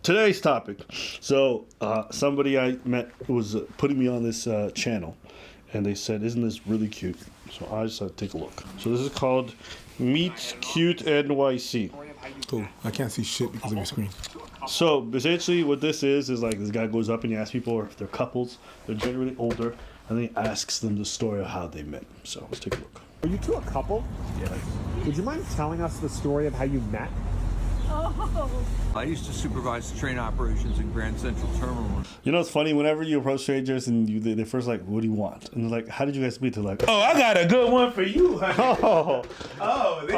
today's topic. So somebody I met was putting me on this channel, and they said, "Isn't this really cute?" So I decided to take a look. So this is called Meet Cute NYC. Cool. I can't see shit because of your screen. So essentially, what this is like this guy goes up and he asks people if they're couples. They're generally older, and then he asks them the story of how they met. So let's take a look. Are you two a couple? Yeah. Would you mind telling us the story of how you met? Oh. I used to supervise train operations in Grand Central Terminal. You know, it's funny, whenever you approach strangers and they first like, what do you want? And they're like, how did you guys meet? They're like, Oh, I got a good one for you. oh, Oh, this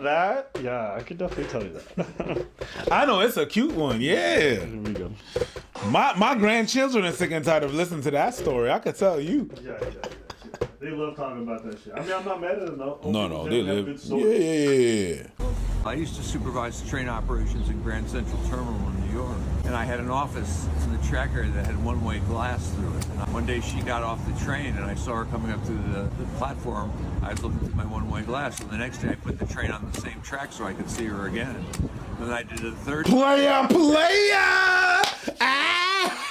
that? Yeah, I could definitely tell you that. I know it's a cute one. Yeah. Here we go. My grandchildren are sick and tired of listening to that story. I could tell you. Yeah. They love talking about that shit. I mean, I'm not mad at them though. No, they live. Good stories. Yeah. I used to supervise train operations in Grand Central Terminal in New York. And I had an office in the track area that had one-way glass through it. And one day she got off the train and I saw her coming up to the platform. I was looking through my one-way glass. So the next day I put the train on the same track so I could see her again. And then I did it a third time. Player! Ah!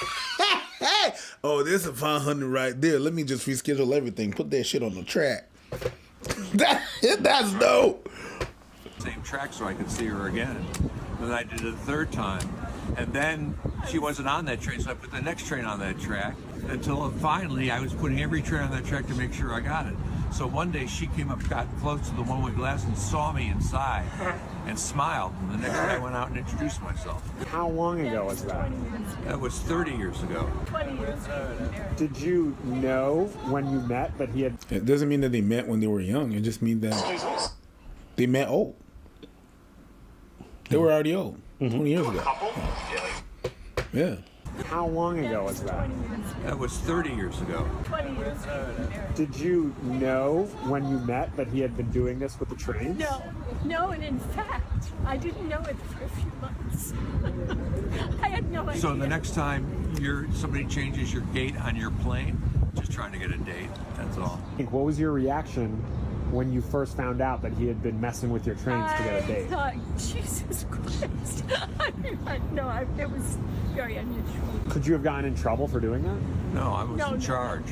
Oh, this is 500 right there. Let me just reschedule everything. Put that shit on the track. That's dope. Same track so I could see her again. And then I did it a third time. And then she wasn't on that train, so I put the next train on that track until finally I was putting every train on that track to make sure I got it. So one day she came up, got close to the one-way glass and saw me inside and smiled. And the next day I went out and introduced myself. How long ago was that? That was 30 years ago. 20 years ago. Did you know when you met that he had... It doesn't mean that they met when they were young. It just means that they met old. They were already old. 20 years ago. Yeah. How long ago was that? That was 30 years ago. 20 years ago. Did you know when you met that he had been doing this with the trains? No, and in fact, I didn't know it for a few months. I had no idea. So the next time somebody changes your gate on your plane, just trying to get a date, that's all. What was your reaction when you first found out that he had been messing with your trains to get a date? I thought, Jesus Christ. It was very unusual. Could you have gotten in trouble for doing that? No, I was in charge.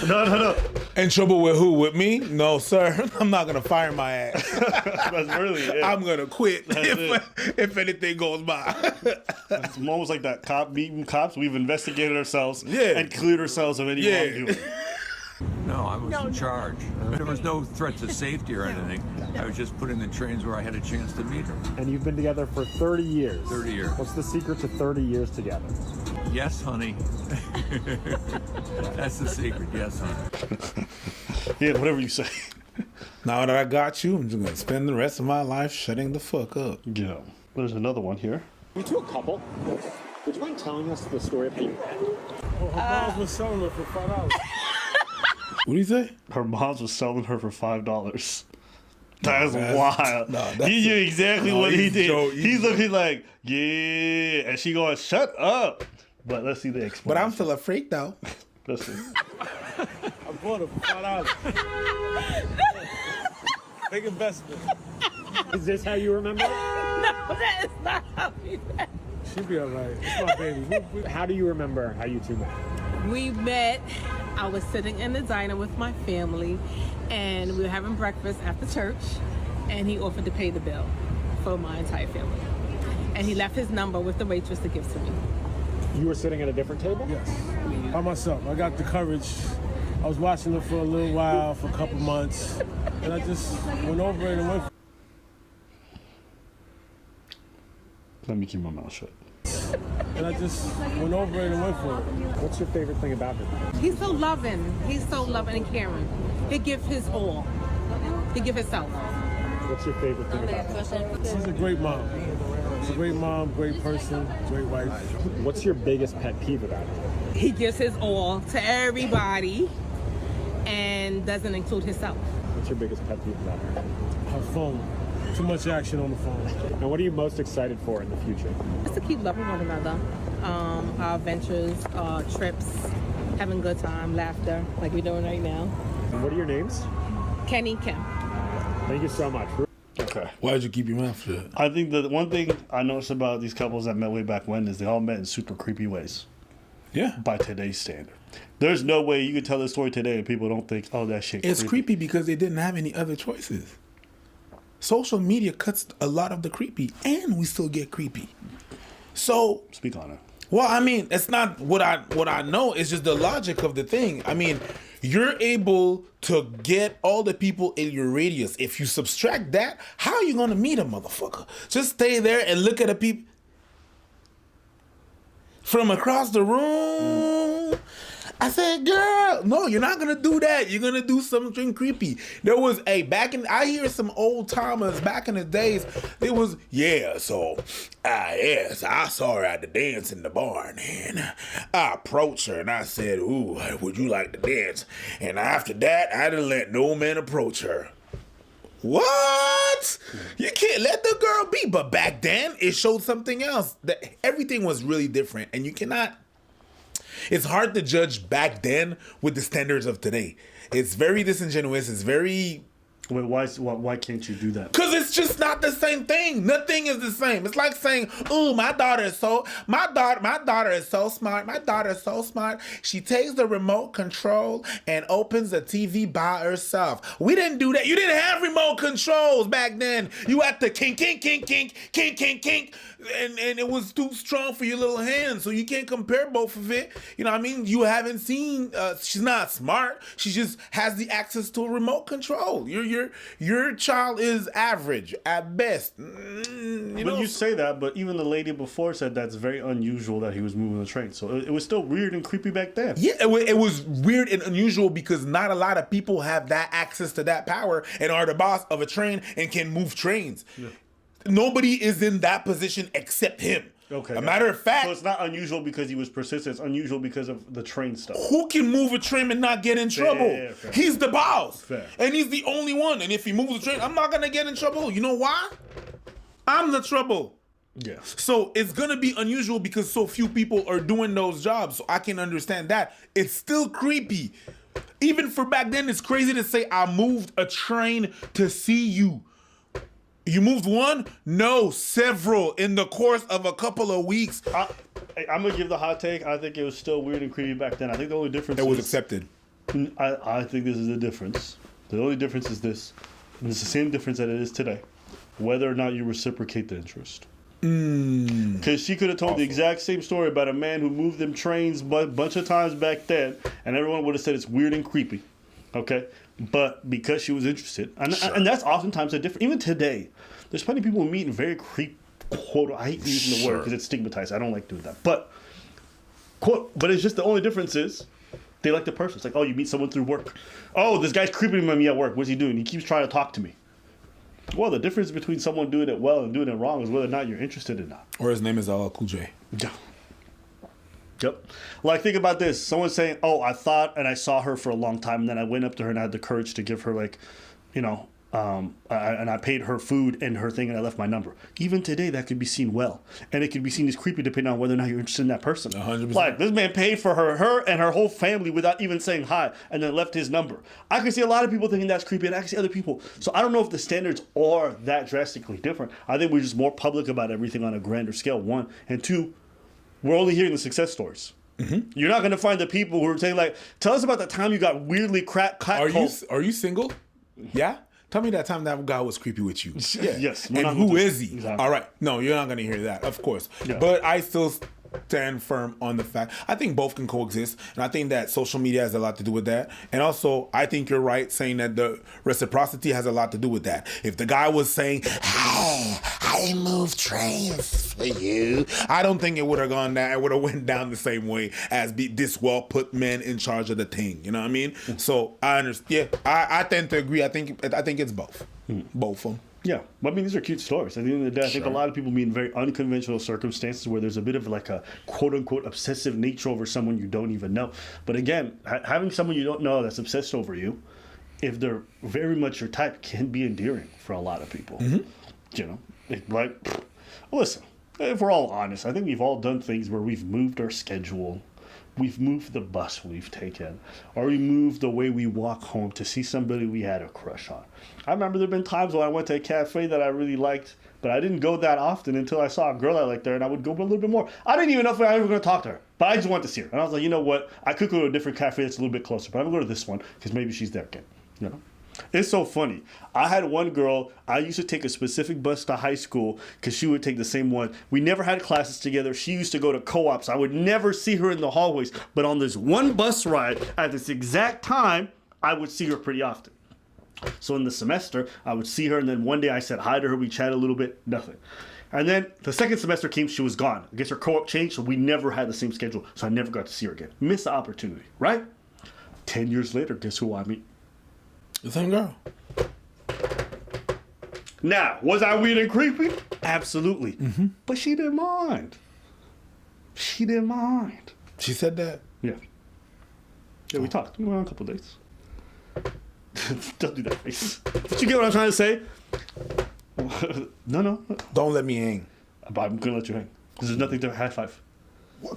No. In trouble with who? With me? No, sir. I'm not gonna fire my ass. That's really it. I'm gonna quit if anything goes by. It's almost like that cop meeting cops. We've investigated ourselves and cleared ourselves of any wrongdoing. No, I was in charge. There was no threat to safety or anything. I was just putting the trains where I had a chance to meet her. And you've been together for 30 years. 30 years. What's the secret to 30 years together? Yes, honey. That's the secret. Yes, honey. Yeah, whatever you say. Now that I got you, I'm just gonna spend the rest of my life shutting the fuck up. Yeah. There's another one here. You two a couple? Would you mind telling us the story of how you met? Well, her mom was selling her for $5. What do you say? Her mom's was selling her for $5. That's wild. No, He knew exactly what he did. He's Joe, looking like, yeah. And she going, shut up. But let's see the explanation. But I'm still a freak though. Let's see. I bought her for $5. Big investment. Is this how you remember it? No, that is not how we met. She'll be all right. It's my baby. How do you remember how you two met? We met, I was sitting in the diner with my family, and we were having breakfast after church, and he offered to pay the bill for my entire family. And he left his number with the waitress to give to me. You were sitting at a different table? Yes. By myself. I got the courage. I was watching her for a little while, for a couple months, and I just went over it and went. Let me keep my mouth shut. And I just went over it and went for it. What's your favorite thing about him? He's so loving. He's so loving and caring. He give his all. He give himself. What's your favorite thing about him? She's a great mom. She's a great mom, great person, great wife. What's your biggest pet peeve about him? He gives his all to everybody and doesn't include himself. What's your biggest pet peeve about her? Her phone. Too much action on the phone. And what are you most excited for in the future? Just to keep loving one another. Our adventures, trips, having good time, laughter, like we're doing right now. And what are your names? Kenny Kim. Thank you so much. Okay. Why did you keep your mouth shut? I think the one thing I noticed about these couples that met way back when is they all met in super creepy ways Yeah. by today's standard. There's no way you could tell this story today and people don't think, oh, that shit It's creepy because they didn't have any other choices. Social media cuts a lot of the creepy, and we still get creepy. So, Speak on it. well, I mean, it's not what I know. It's just the logic of the thing. I mean, you're able to get all the people in your radius. If you subtract that, how are you gonna meet a motherfucker? Just stay there and look at the people from across the room. I said, girl, no, you're not gonna do that. You're gonna do something creepy. There was I hear some old timers back in the days. It was, yes, I saw her at the dance in the barn, and I approached her and I said, ooh, would you like to dance? And after that, I didn't let no man approach her. What? You can't let the girl be. But back then, it showed something else. That everything was really different, and you cannot. It's hard to judge back then with the standards of today. It's very disingenuous. It's very... Wait, why can't you do that? Because it's just not the same thing. Nothing is the same. It's like saying, "Ooh, my daughter is so smart. My daughter is so smart. She takes the remote control and opens the TV by herself." We didn't do that. You didn't have remote controls back then. You had to kink, and it was too strong for your little hands, so you can't compare both of it. You know what I mean? You haven't seen. She's not smart. She just has the access to a remote control. Your child is average at best. You say that, but even the lady before said that's very unusual that he was moving the train. So it was still weird and creepy back then. Yeah, it was weird and unusual because not a lot of people have that access to that power and are the boss of a train and can move trains. Yeah. Nobody is in that position except him. Okay. A matter of fact, so it's not unusual because he was persistent. It's unusual because of the train stuff. Who can move a train and not get in trouble? Yeah, he's the boss. Fair. And he's the only one. And if he moves the train, I'm not going to get in trouble. You know why? I'm the trouble. Yeah. So it's going to be unusual because so few people are doing those jobs. So I can understand that. It's still creepy. Even for back then, it's crazy to say I moved a train to see you. You moved one? No, several in the course of a couple of weeks. I'm going to give the hot take. I think it was still weird and creepy back then. I think the only difference was accepted. I think this is the difference. The only difference is this. And it's the same difference that it is today. Whether or not you reciprocate the interest. Because she could have told the exact same story about a man who moved them trains a bunch of times back then, and everyone would have said it's weird and creepy. Okay? But because she was interested, and that's oftentimes a different. Even today, there's plenty of people who meet in very quote. I hate using the word because it's stigmatized. I don't like doing that. But quote. But it's just the only difference is they like the person. It's like, oh, you meet someone through work. Oh, this guy's creeping on me at work. What's he doing? He keeps trying to talk to me. Well, the difference between someone doing it well and doing it wrong is whether or not you're interested or not. Or his name is LL Cool J. Yeah. Yep. Like, think about this. Someone saying, oh, I thought and I saw her for a long time, and then I went up to her and I had the courage to give her, like, and I paid her food and her thing and I left my number. Even today, that could be seen well. And it could be seen as creepy depending on whether or not you're interested in that person. 100%. Like, this man paid for her and her whole family without even saying hi and then left his number. I can see a lot of people thinking that's creepy, and I can see other people. So I don't know if the standards are that drastically different. I think we're just more public about everything on a grander scale, one. And two, we're only hearing the success stories. Mm-hmm. You're not going to find the people who are saying, like, tell us about the time you got weirdly cracked. Are you single? Yeah? Tell me that time that guy was creepy with you. Yeah. Yes. And who is he? Exactly. All right. No, you're not going to hear that, of course. Yeah. But I still stand firm on the fact. I think both can coexist. And I think that social media has a lot to do with that. And also, I think you're right saying that the reciprocity has a lot to do with that. If the guy was saying, hey, I move trains for you, I don't think it would have gone down. It would have went down the same way as this well-put man in charge of the thing. You know what I mean? So I understand. Yeah, I tend to agree. I think it's both. Both of them. Yeah, I mean, these are cute stories. At the end of the day, I think a lot of people meet in very unconventional circumstances where there's a bit of like a quote-unquote obsessive nature over someone you don't even know. But again, having someone you don't know that's obsessed over you, if they're very much your type, can be endearing for a lot of people. Mm-hmm. You know, listen, if we're all honest, I think we've all done things where we've moved our schedule, we've moved the bus we've taken, or we moved the way we walk home to see somebody we had a crush on. I remember there have been times when I went to a cafe that I really liked, but I didn't go that often until I saw a girl I liked there, and I would go a little bit more. I didn't even know if I was going to talk to her, but I just wanted to see her. And I was like, you know what? I could go to a different cafe that's a little bit closer, but I'm going to go to this one because maybe she's there again. You know? It's so funny. I had one girl, I used to take a specific bus to high school because she would take the same one. We never had classes together. She used to go to co-ops. I would never see her in the hallways. But on this one bus ride, at this exact time, I would see her pretty often. So in the semester, I would see her, and then one day I said hi to her. We chatted a little bit, nothing. And then the second semester came, she was gone. I guess her co-op changed, so we never had the same schedule. So I never got to see her again. Missed the opportunity, right? 10 years later, guess who I meet? The same girl. Now, was I weird and creepy? Absolutely. But she didn't mind. She didn't mind. She said that? Yeah. Yeah, we talked. We went on a couple dates. Don't do that face. Did you get what I'm trying to say? No. Don't let me hang. But I'm going to let you hang. Because there's nothing to high five.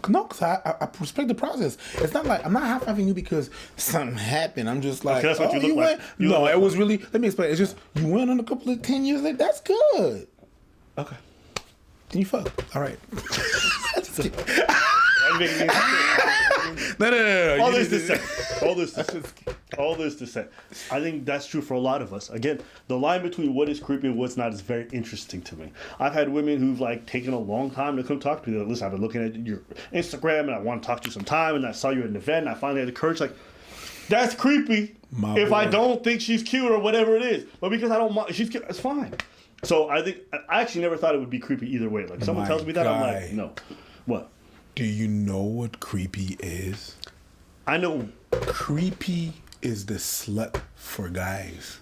No, because I respect the process. It's not like I'm not high fiving you because something happened. I'm just like, Okay, that's what you look went. like. You No, look it like- was really. Let me explain. It's just you went on a couple of 10 years later. That's good. Okay. Then you fuck. All right. I'm making me No. All this to say. All this to say. I think that's true for a lot of us. Again, the line between what is creepy and what's not is very interesting to me. I've had women who've like taken a long time to come talk to me. They're like, listen, I've been looking at your Instagram and I want to talk to you sometime, and I saw you at an event and I finally had the courage. Like, that's creepy. My if I boy. don't think she's cute or whatever it is, but because I don't mind, she's cute, it's fine. So I think I actually never thought it would be creepy either way. Like someone My tells me that, I'm guy. like, no. What? Do you know what creepy is? I know. Creepy is the slut for guys.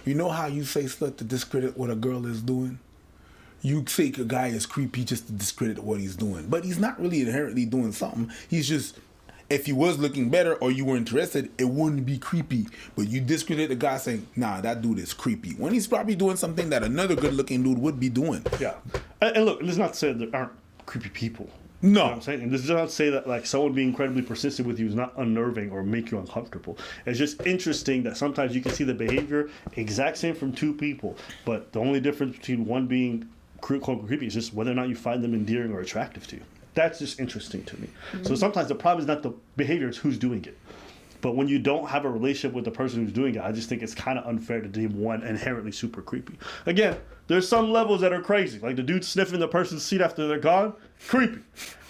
You know how you say slut to discredit what a girl is doing? You say a guy is creepy just to discredit what he's doing. But he's not really inherently doing something. He's just, if he was looking better or you were interested, it wouldn't be creepy. But you discredit the guy saying, nah, that dude is creepy. When he's probably doing something that another good looking dude would be doing. Yeah. And look, let's not say there aren't creepy people. No. You know what I'm saying? And this does not say that like someone being incredibly persistent with you is not unnerving or make you uncomfortable. It's just interesting that sometimes you can see the behavior exact same from two people, but the only difference between one being creepy is just whether or not you find them endearing or attractive to you. That's just interesting to me. So sometimes the problem is not the behavior, it's who's doing it. But when you don't have a relationship with the person who's doing it, I just think it's kind of unfair to deem one inherently super creepy. Again, there's some levels that are crazy. Like the dude sniffing the person's seat after they're gone, creepy.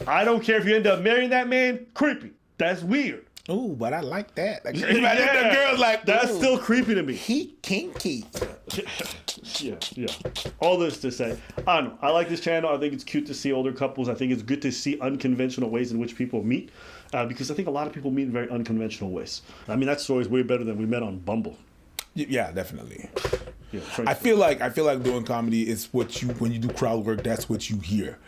I don't care if you end up marrying that man, creepy. That's weird. Ooh, but I like that. Like, Yeah. the girl's like, That's ooh, still creepy to me. he kinky. Yeah. All this to say, I don't know. I like this channel. I think it's cute to see older couples. I think it's good to see unconventional ways in which people meet, because I think a lot of people meet in very unconventional ways. I mean, that story's way better than we met on Bumble. Yeah, definitely. Yeah, I feel like doing comedy is what you, when you do crowd work, that's what you hear.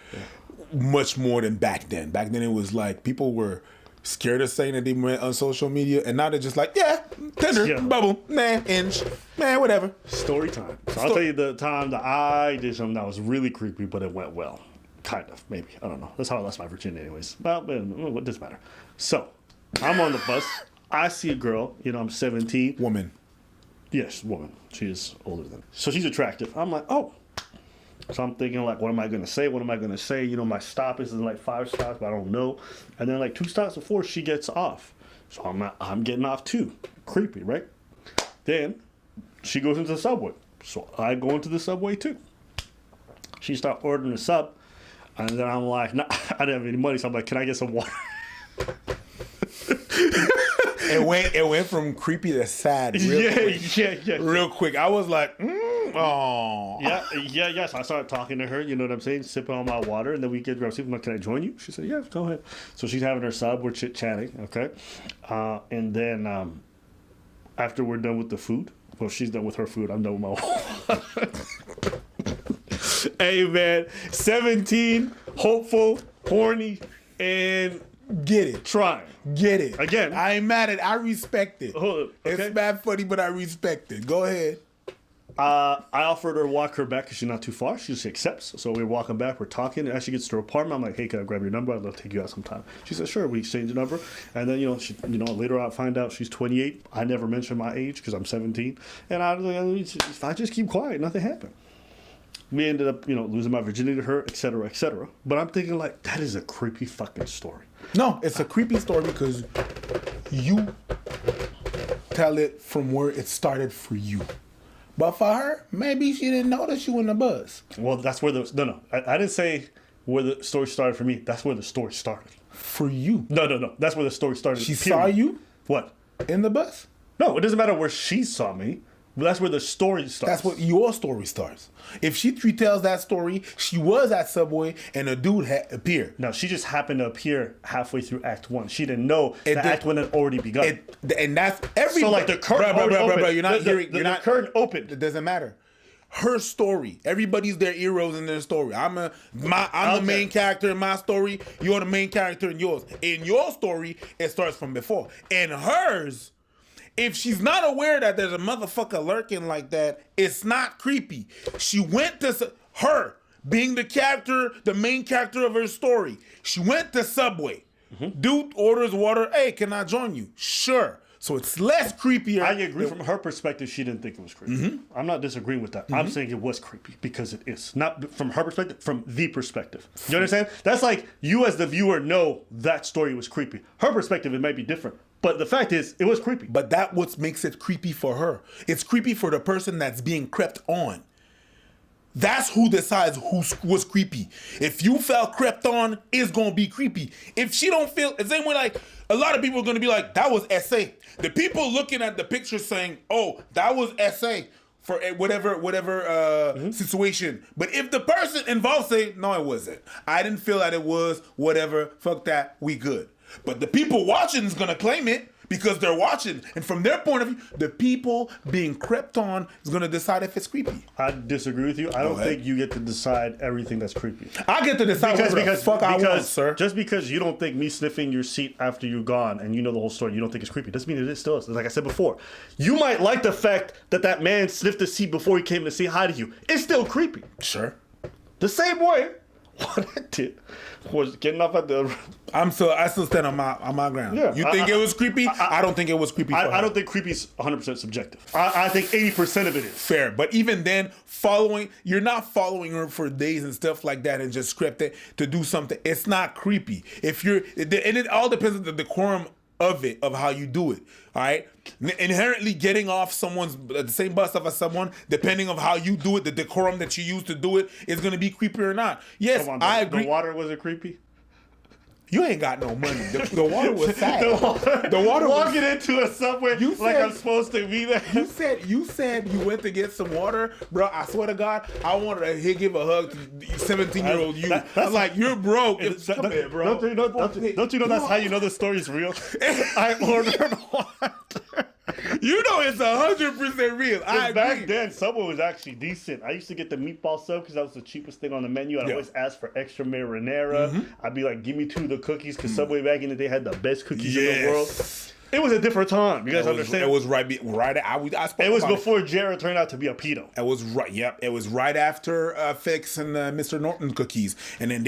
Much more than back then. Back then it was like people were scared of saying that they went on social media, and now they're just like, yeah, Tinder, Yeah. Bubble, man, Inch, man, whatever. Story time. So I'll tell you the time that I did something that was really creepy, but it went well. Kind of, maybe. I don't know. That's how I lost my virginity anyways. Well, what does matter? So, I'm on the bus. I see a girl. You know, I'm 17. Woman. Yes, woman. She is older than me. So she's attractive. I'm like, oh. So I'm thinking, like, what am I going to say? What am I going to say? You know, my stop is in like 5 stops, but I don't know. And then like 2 stops before she gets off. So I'm getting off too. Creepy, right? Then she goes into the subway. So I go into the subway too. She starts ordering a sub. And then I'm like, nah, I didn't have any money. So I'm like, can I get some water? It went from creepy to sad real quick. Yeah. Real quick. I was like, oh. Yeah. So I started talking to her, you know what I'm saying, sipping on my water, and then we get grab soup. I'm like, can I join you? She said, yeah, go ahead. So she's having her sub, we're chit-chatting, okay? And then after we're done with the food, well, she's done with her food, I'm done with my water. Hey, man, 17, hopeful, horny, and Get it. trying. Get it. Again. I ain't mad at it. I respect it. Hold up, okay? It's bad funny, but I respect it. Go ahead. I offered her to walk her back because she's not too far. She just accepts. So we're walking back. We're talking. And as she gets to her apartment, I'm like, "Hey, can I grab your number? I'd love to take you out sometime." She said, "Sure." We exchange the number, and then later I find out she's 28. I never mentioned my age because I'm 17, and if I just keep quiet, nothing happened. We ended up, losing my virginity to her, et cetera, et cetera. But I'm thinking like that is a creepy fucking story. No, it's a creepy story because you tell it from where it started for you. But for her, maybe she didn't notice you in the bus. Well, that's where I didn't say where the story started for me. That's where the story started. For you. No. That's where the story started. She period. saw you? What? In the bus? No, it doesn't matter where she saw me. But that's where the story starts. That's what your story starts. If she retells that story, she was at Subway and a dude had appeared. No, she just happened to appear halfway through Act 1. She didn't know Act 1 had already begun. And that's every. So like the curtain opened. Bro, you're not hearing. The curtain opened. It doesn't matter. Her story. Everybody's their heroes in their story. I'm the main character in my story. You're the main character in yours. In your story, it starts from before. In hers, if she's not aware that there's a motherfucker lurking like that, it's not creepy. She went to her being the main character of her story. She went to Subway. Mm-hmm. Dude orders water. Hey, can I join you? Sure. So it's less creepier. I agree. From her perspective, she didn't think it was creepy. Mm-hmm. I'm not disagreeing with that. Mm-hmm. I'm saying it was creepy because it is. Not from her perspective, from the perspective. You understand? That's like you as the viewer know that story was creepy. Her perspective, it might be different. But the fact is, it was creepy. But that's what makes it creepy for her. It's creepy for the person that's being crept on. That's who decides who was creepy. If you felt crept on, it's going to be creepy. If she don't feel, the same way like, a lot of people are going to be like, that was SA. The people looking at the picture saying, oh, that was SA for whatever situation. But if the person involved say, no, it wasn't. I didn't feel that it was, whatever, fuck that, we good. But the people watching is going to claim it because they're watching. And from their point of view, the people being crept on is going to decide if it's creepy. I disagree with you. I don't think you get to decide everything that's creepy. I get to decide what the fuck I want, sir. Just because you don't think me sniffing your seat after you're gone and you know the whole story, you don't think it's creepy, doesn't mean it still is. Like I said before, you might like the fact that man sniffed the seat before he came to say hi to you. It's still creepy. Sure. The same way what I did was getting off at the... I still stand on my ground. Yeah, you think it was creepy? I don't think it was creepy. I don't think creepy is 100% subjective. I think 80% of it is. Fair. But even then, you're not following her for days and stuff like that and just script it to do something. It's not creepy. And it all depends on the decorum of how you do it. All right? Inherently getting off the same bus stop as someone, depending on how you do it, the decorum that you use to do it is going to be creepy or not. Yes, I agree. The water wasn't creepy? You ain't got no money. The water was sad. The water walking into a Subway like I'm supposed to be there. You said you went to get some water, bro. I swear to God, I wanted to give a hug to 17-year-old you. I'm like, you're broke. Come here, bro. Don't you know that's how you know the story's real? I ordered water. You know it's 100% real. I agree. Back then, Subway was actually decent. I used to get the meatball sub because that was the cheapest thing on the menu. I'd always ask for extra marinara. Mm-hmm. I'd be like, give me 2 of the cookies because Subway back in the day had the best cookies in the world. It was a different time. You guys understand? It was right. It was before Jared turned out to be a pedo. It was right. Yep. It was right after Fix and Mr. Norton cookies, and then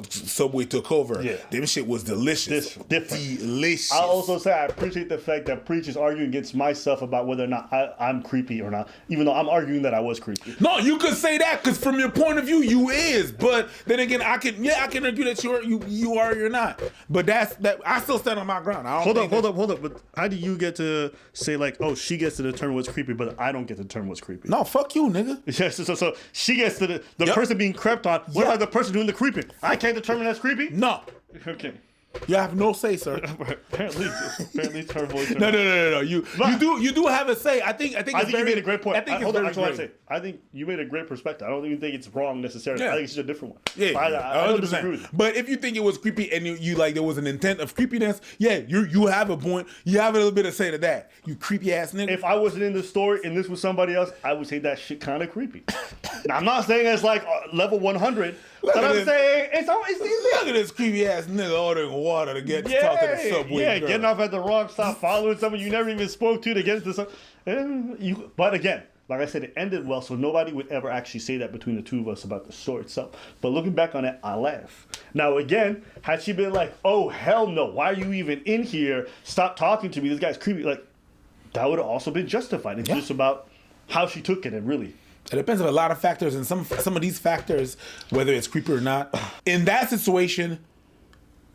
Subway took over. Yeah, them shit was delicious. Delicious. I also say I appreciate the fact that Preach is arguing against myself about whether or not I'm creepy or not, even though I'm arguing that I was creepy. No, you could say that because from your point of view, you is. But then again, I can argue that you are or you're not. But that's that. I still stand on my ground. Hold up. But how do you get to say like, oh, she gets to determine what's creepy, but I don't get to determine what's creepy? No, fuck you, nigga. Yeah, so she gets to the person being crept on. What about the person doing the creeping? I can't determine that's creepy? No. Okay. You have no say, sir. apparently, it's her voice. No. You do have a say. I think you made a great point. I think you made a great perspective. I don't even think it's wrong necessarily. Yeah. I think it's just a different one. Yeah, I don't disagree with you. But if you think it was creepy and you like there was an intent of creepiness, you have a point. You have a little bit of say to that. You creepy ass nigga. If I wasn't in the story and this was somebody else, I would say that shit kind of creepy. Now, I'm not saying it's like level 100, but I'm saying it's look at this creepy ass nigga ordering water to get to talk to the Subway getting off at the wrong stop, following someone you never even spoke to get into some. But again, like I said, it ended well, so nobody would ever actually say that between the two of us about the story itself. But looking back on it, I laugh. Now, again, had she been like, oh, hell no, why are you even in here? Stop talking to me. This guy's creepy. Like, that would have also been justified. It's just about how she took it, and really. It depends on a lot of factors, and some of these factors, whether it's creepy or not. In that situation,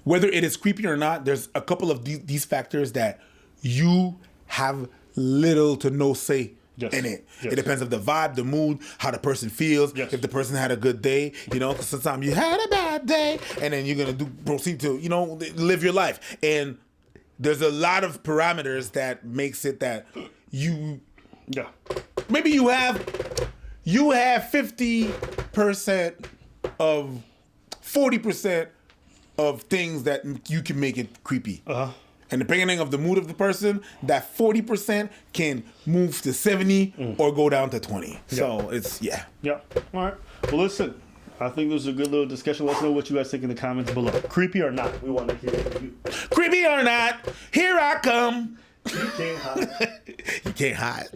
whether it is creepy or not, there's a couple of these factors that you have little to no say in it. Yes. It depends on the vibe, the mood, how the person feels, if the person had a good day, because sometimes you had a bad day, and then you're going to proceed to, live your life. And there's a lot of parameters that makes it that maybe you have 50% of 40% of things that you can make it creepy. And depending on the mood of the person, that 40% can move to 70 or go down to 20. So it's, Yeah. All right. Well, listen, I think this was a good little discussion. Let us know what you guys think in the comments below. Creepy or not? We want to hear from you. Creepy or not, here I come. You can't hide. You can't hide.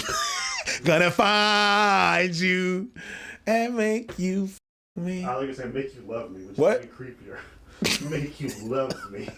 Gonna find you and make you me. I like to say make you love me, which What? is way creepier. Make you love me.